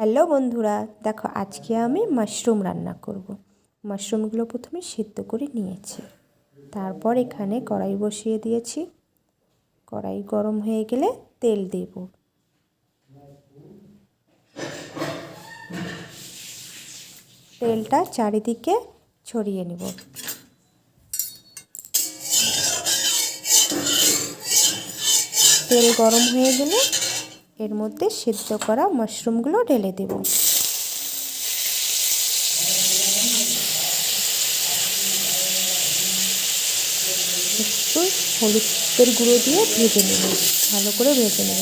Hello বন্ধুরা, দেখো আজকে আমি মাশরুম রান্না করব। মাশরুমগুলো প্রথমে সিদ্ধ করে নিয়েছি, তারপর এখানে কড়াই বসিয়ে দিয়েছি। কড়াই গরম হয়ে গেলে তেল দেব। তেলটা চারিদিকে ছড়িয়ে নেব। তেল গরম হয়ে গেলে এর মধ্যে সিদ্ধ করা মাশরুমগুলো ঢেলে দেব। একটু হলুদের গুঁড়ো দিয়ে ভেজে নেব, ভালো করে ভেজে নেব।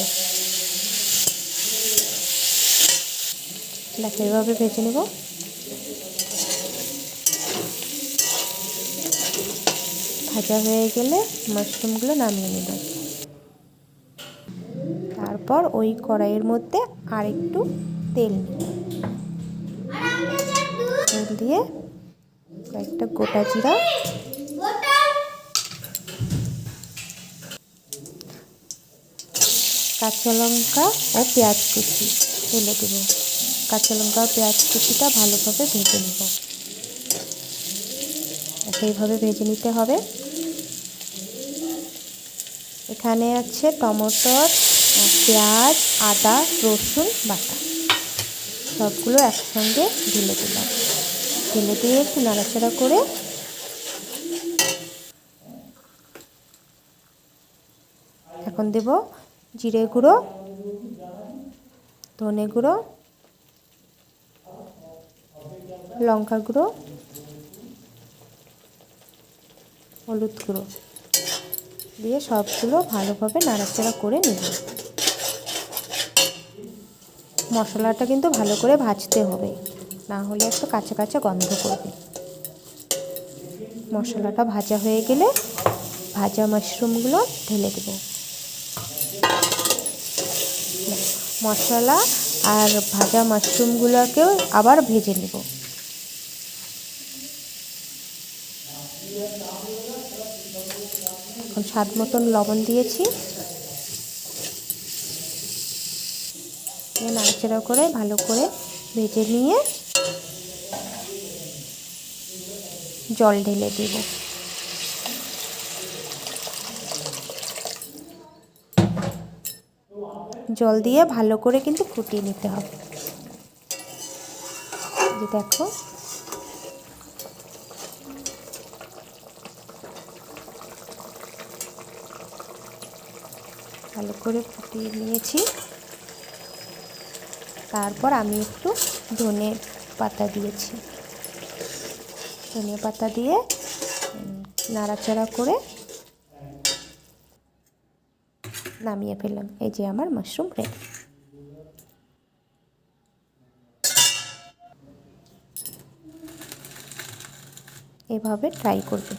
দেখো এভাবে ভেজে নেব। ভাজা হয়ে গেলে মাশরুমগুলো নামিয়ে নেব। তারপর ওই কড়াইয়ের মধ্যে আর একটু তেল নেব। তেল দিয়ে কয়েকটা গোটা জিরা, কাঁচা লঙ্কা ও পেঁয়াজ কুচি ঢেলে দেব। কাঁচা লঙ্কা ও পেঁয়াজ কুচিটা ভালোভাবে ভেজে নেব। এইভাবে ভেজে নিতে হবে। এখানে আছে টমেটোর, পেঁয়াজ, আদা, রসুন বাটা, সবগুলো একসঙ্গে ঢেলে দিলাম। ঢেলে দিয়ে একটু নাড়াচাড়া করে এখন দেব জিরে গুঁড়ো, ধনে গুঁড়ো, লঙ্কা গুঁড়ো, হলুদ গুঁড়ো দিয়ে সবগুলো ভালোভাবে নাড়াচাড়া করে নেব। মশলাটা কিন্তু ভালো করে ভাজতে হবে, না হলে একটু কাঁচা কাঁচা গন্ধ করবে। মশলাটা ভাজা হয়ে গেলে ভাজা মাশরুমগুলো ঢেলে দেব। মশলা আর ভাজা মাশরুমগুলোকেও আবার ভেজে নেব। এখন স্বাদ মতন লবণ দিয়েছি। নাড়াচাড়া করে ভালো করে ভেজে নিয়ে জল ঢেলে দেব। জল দিয়ে ভালো করে কিন্তু ফুটিয়ে নিতে হবে। যে দেখো ভালো করে ফুটিয়ে নিয়েছি। তারপর আমি একটু ধনে পাতা দিয়েছি। ধনে পাতা দিয়ে নাড়াচাড়া করে নামিয়ে ফেললাম। এই যে আমার মাশরুম রেডি। এভাবে ট্রাই করবে।